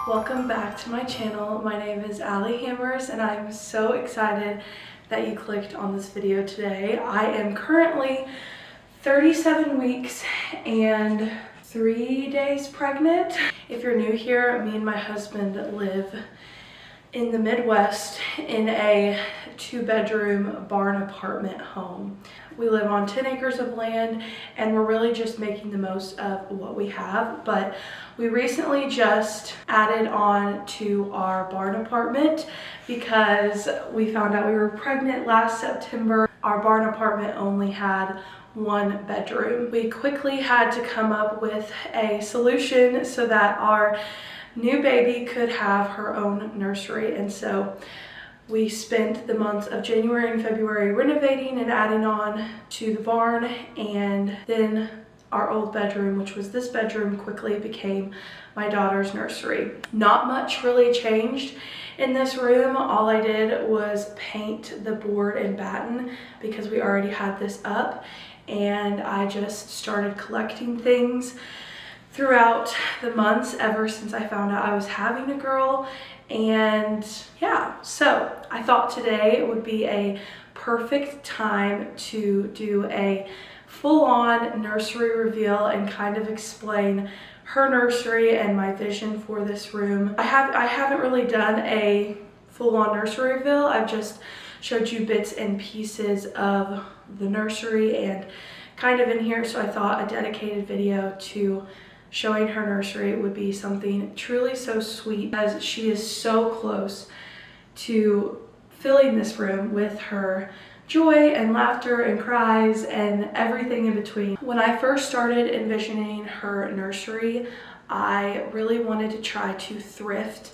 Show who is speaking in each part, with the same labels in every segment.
Speaker 1: Welcome back to my channel. My name is Allie Hammers and I'm so excited that you clicked on this video today. I am currently 37 weeks and 3 days pregnant. If you're new here, me and my husband live in the Midwest in a 2-bedroom barn apartment home. We live on 10 acres of land and we're really just making the most of what we have. But we recently just added on to our barn apartment because we found out we were pregnant last September. Our barn apartment only had 1 bedroom. We quickly had to come up with a solution so that our new baby could have her own nursery, and so we spent the months of January and February renovating and adding on to the barn, and then our old bedroom, which was this bedroom, quickly became my daughter's nursery. Not much really changed in this room. All I did was paint the board and batten because we already had this up, and I just started collecting things throughout the months ever since I found out I was having a girl. And yeah, so I thought today would be a perfect time to do a full-on nursery reveal and kind of explain her nursery and my vision for this room. I haven't really done a full-on nursery reveal. I've just showed you bits and pieces of the nursery and kind of in here, so I thought a dedicated video to showing her nursery would be something truly so sweet, as she is so close to filling this room with her joy and laughter and cries and everything in between. When I first started envisioning her nursery, I really wanted to try to thrift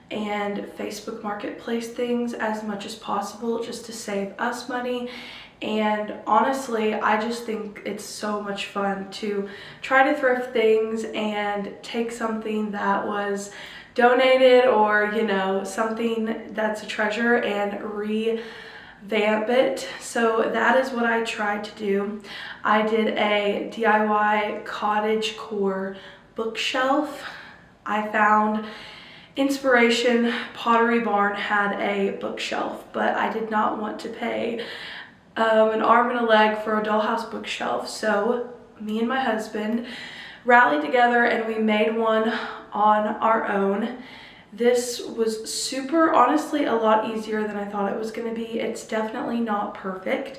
Speaker 1: and Facebook Marketplace things as much as possible just to save us money. And honestly, I just think it's so much fun to try to thrift things and take something that was donated or, you know, something that's a treasure and revamp it. So that is what I tried to do. I did a DIY cottagecore bookshelf. I found Inspiration Pottery Barn had a bookshelf, but I did not want to pay an arm and a leg for a Dollhouse bookshelf. So me and my husband rallied together and we made one on our own. This was super, honestly, a lot easier than I thought it was going to be. It's definitely not perfect,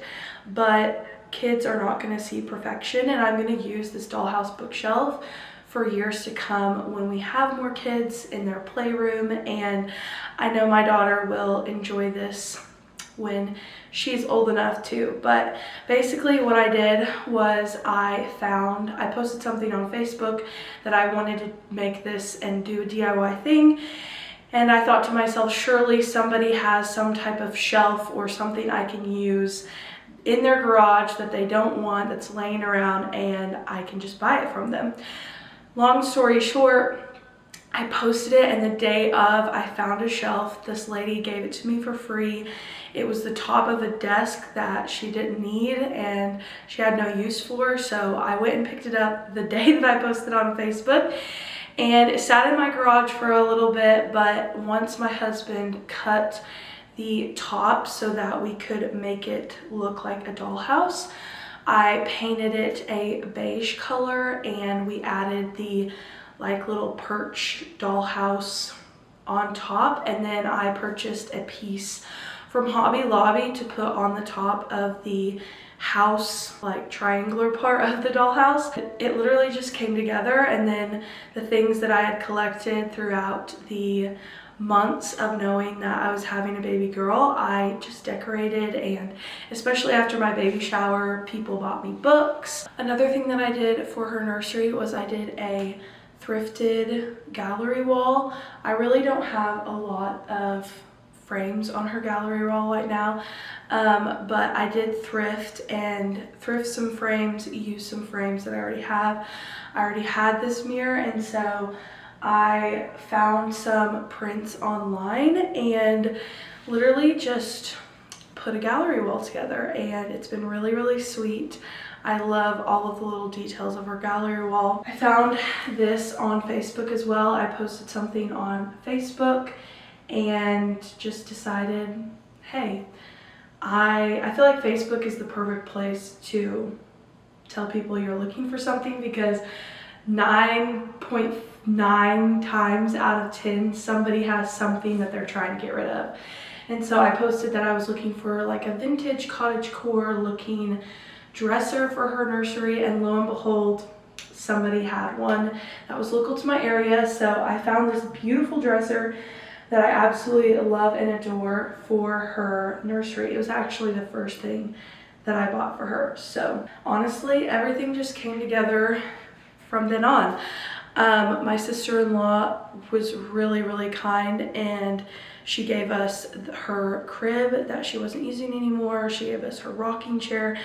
Speaker 1: but kids are not going to see perfection, and I'm going to use this Dollhouse bookshelf for years to come when we have more kids in their playroom, and I know my daughter will enjoy this when she's old enough too. But basically what I did was I posted something on Facebook that I wanted to make this and do a DIY thing, and I thought to myself, surely somebody has some type of shelf or something I can use in their garage that they don't want that's laying around, and I can just buy it from them. Long story short, I posted it, and the day of, I found a shelf. This lady gave it to me for free. It was the top of a desk that she didn't need and she had no use for, so I went and picked it up the day that I posted on Facebook, and it sat in my garage for a little bit. But once my husband cut the top so that we could make it look like a dollhouse, I painted it a beige color, and we added the like little perch dollhouse on top, and then I purchased a piece from Hobby Lobby to put on the top of the house, like triangular part of the dollhouse. It literally just came together, and then the things that I had collected throughout the months of knowing that I was having a baby girl, I just decorated, and especially after my baby shower, people bought me books. Another thing that I did for her nursery was I did a thrifted gallery wall. I really don't have a lot of frames on her gallery wall right now, but I did thrift some frames, use some frames that I already have. I already had this mirror, and so I found some prints online and literally just put a gallery wall together, and it's been really, really sweet. I love all of the little details of her gallery wall. I found this on Facebook as well. I posted something on Facebook and just decided, hey, I feel like Facebook is the perfect place to tell people you're looking for something, because 9.9 times out of 10 somebody has something that they're trying to get rid of. And so I posted that I was looking for like a vintage cottagecore looking dresser for her nursery, and lo and behold, somebody had one that was local to my area. So I found this beautiful dresser that I absolutely love and adore for her nursery. It was actually the first thing that I bought for her. So honestly, everything just came together from then on. My sister-in-law was really kind, and she gave us her crib that she wasn't using anymore. She gave us her rocking chair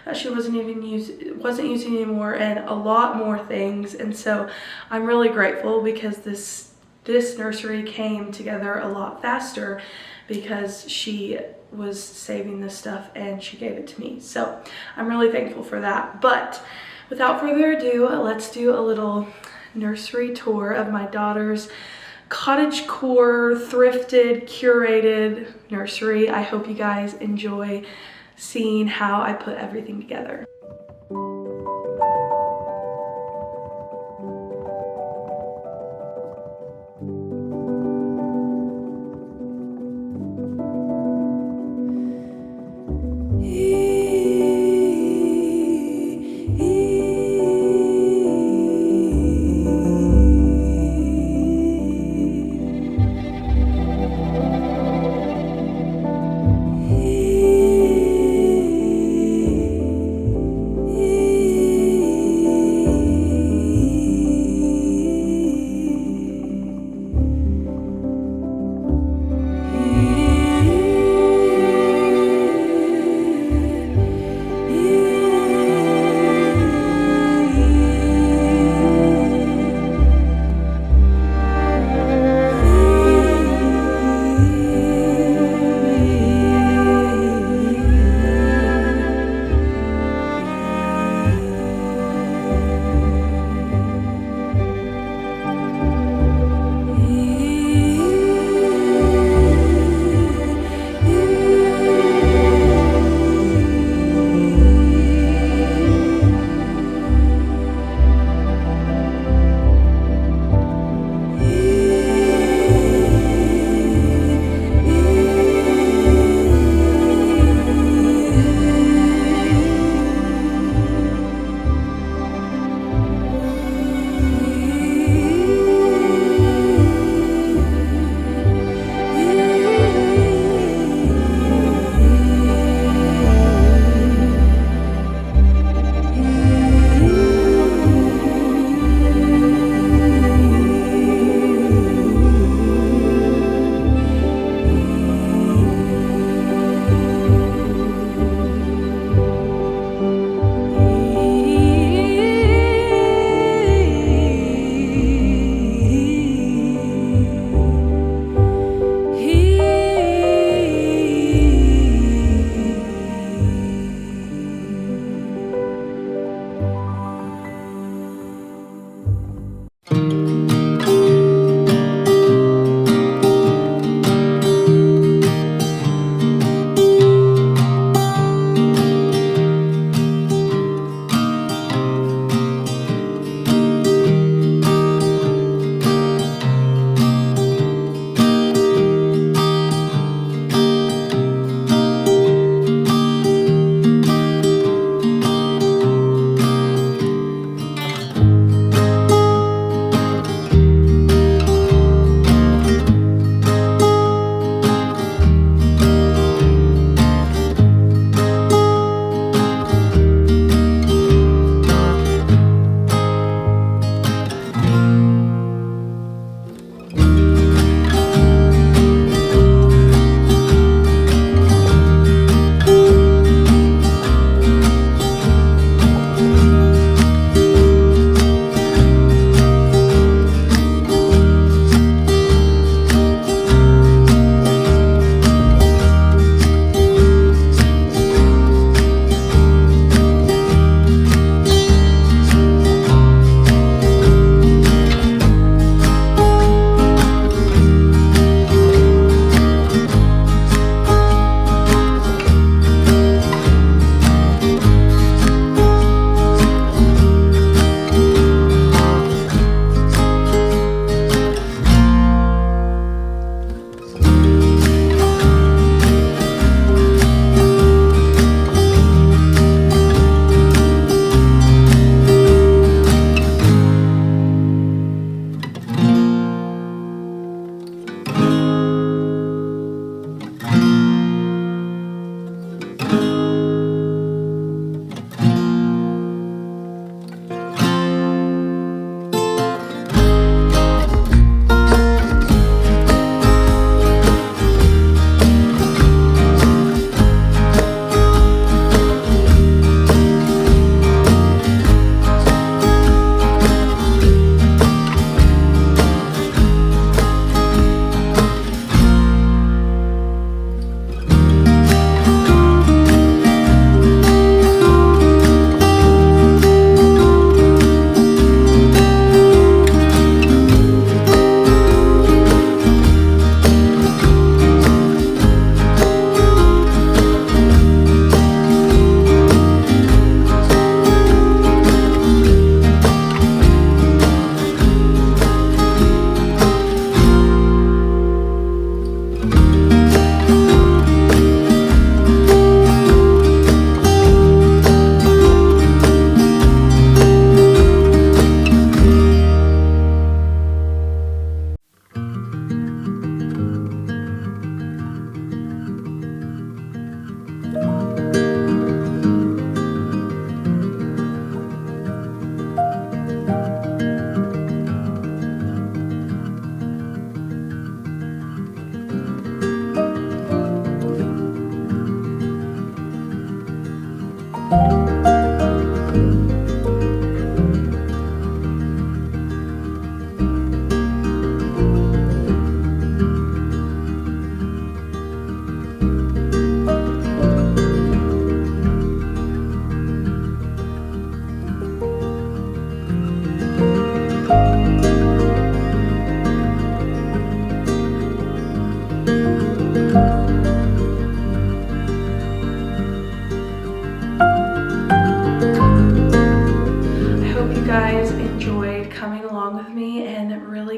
Speaker 1: that she wasn't using anymore, and a lot more things. And so I'm really grateful, because this nursery came together a lot faster because she was saving this stuff and she gave it to me. So I'm really thankful for that. But without further ado, let's do a little nursery tour of my daughter's cottagecore, thrifted, curated nursery. I hope you guys enjoy seeing how I put everything together.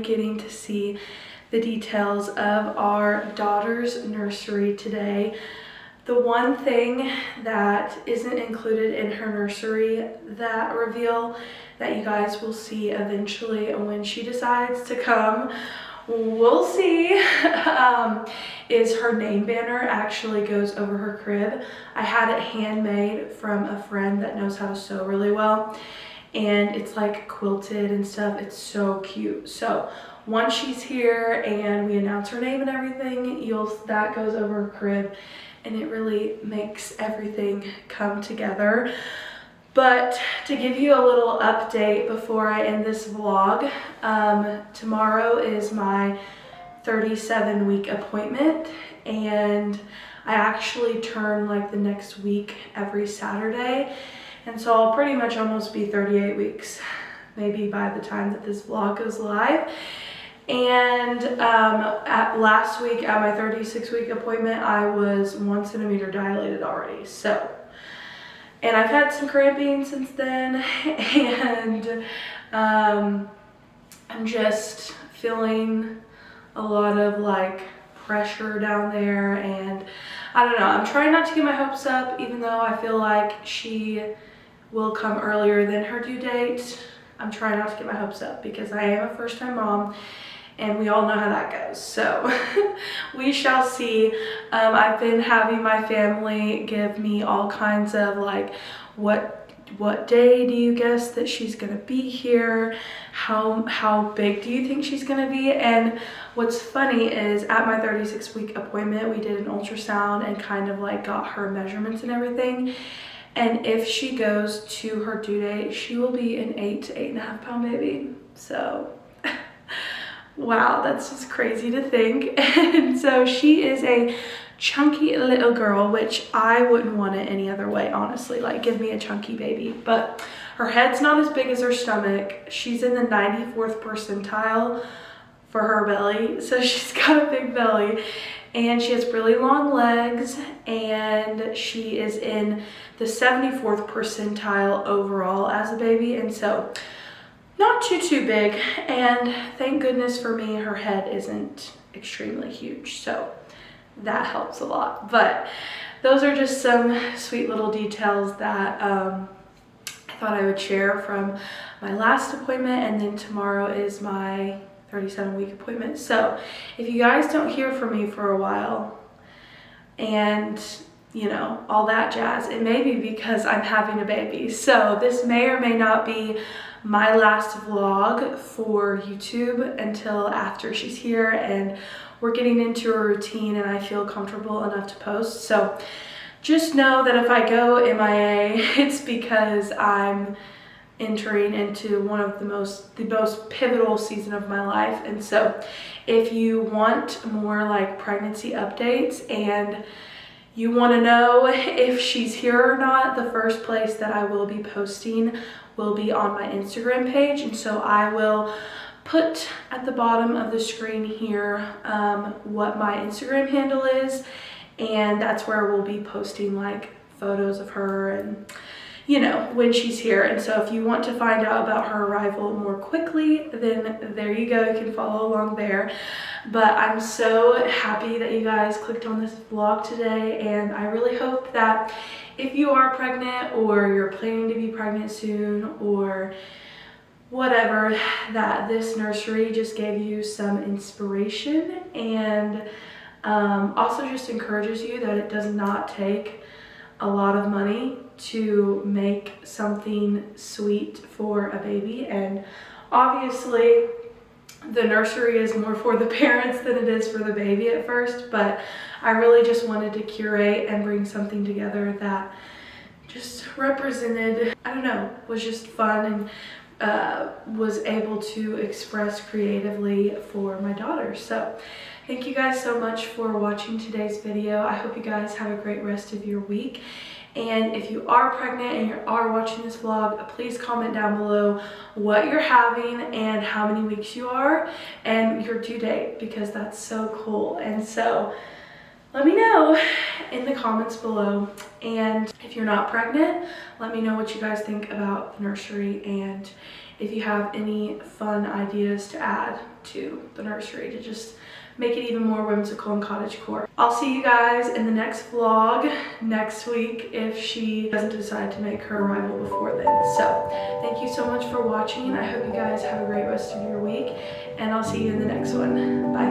Speaker 1: finally getting to see the details of our daughter's nursery today. The one thing that isn't included in her nursery, that reveal that you guys will see eventually when she decides to come, we'll see, is her name banner actually goes over her crib. I had it handmade from a friend that knows how to sew really well, and it's like quilted and stuff. It's so cute. So once she's here and we announce her name and everything, that goes over her crib, and it really makes everything come together. But to give you a little update before I end this vlog, tomorrow is my 37-week appointment, and I actually turn like the next week every Saturday, and so I'll pretty much almost be 38 weeks, maybe by the time that this vlog goes live. And last week at my 36-week appointment, I was 1 centimeter dilated already. So, and I've had some cramping since then, and I'm just feeling a lot of like pressure down there, and I don't know, I'm trying not to get my hopes up, even though I feel like she will come earlier than her due date. I'm trying not to get my hopes up because I am a first-time mom, and we all know how that goes. So we shall see. I've been having my family give me all kinds of like, what day do you guess that she's gonna be here? How big do you think she's gonna be? And what's funny is at my 36-week appointment, we did an ultrasound and kind of like got her measurements and everything. And if she goes to her due date, she will be an 8 to 8.5 pound baby. So wow, that's just crazy to think. And so she is a chunky little girl, which I wouldn't want it any other way, honestly. Like, give me a chunky baby. But her head's not as big as her stomach. She's in the 94th percentile for her belly, so she's got a big belly, and she has really long legs, and she is in the 74th percentile overall as a baby, and so not too big. And thank goodness for me, her head isn't extremely huge, so that helps a lot. But those are just some sweet little details that I thought I would share from my last appointment, and then tomorrow is my 37-week appointment. So if you guys don't hear from me for a while, and you know, all that jazz, it may be because I'm having a baby. So this may or may not be my last vlog for YouTube until after she's here and we're getting into a routine and I feel comfortable enough to post. So just know that if I go MIA, it's because I'm entering into one of the most pivotal season of my life. And so if you want more like pregnancy updates and you want to know if she's here or not, the first place that I will be posting will be on my Instagram page. And so I will put at the bottom of the screen here what my Instagram handle is, and that's where we'll be posting like photos of her and, you know, when she's here. And so if you want to find out about her arrival more quickly, then there you go, you can follow along there. But I'm so happy that you guys clicked on this vlog today, and I really hope that if you are pregnant or you're planning to be pregnant soon or whatever, that this nursery just gave you some inspiration, and also just encourages you that it does not take a lot of money to make something sweet for a baby. And obviously the nursery is more for the parents than it is for the baby at first, but I really just wanted to curate and bring something together that just represented, I don't know, was just fun and was able to express creatively for my daughter. So thank you guys so much for watching today's video. I hope you guys have a great rest of your week. And if you are pregnant and you are watching this vlog, please comment down below what you're having and how many weeks you are and your due date, because that's so cool. And so let me know in the comments below. And if you're not pregnant, let me know what you guys think about the nursery and if you have any fun ideas to add to the nursery to just make it even more whimsical and cottagecore. I'll see you guys in the next vlog next week if she doesn't decide to make her arrival before then. So thank you so much for watching, and I hope you guys have a great rest of your week, and I'll see you in the next one. Bye.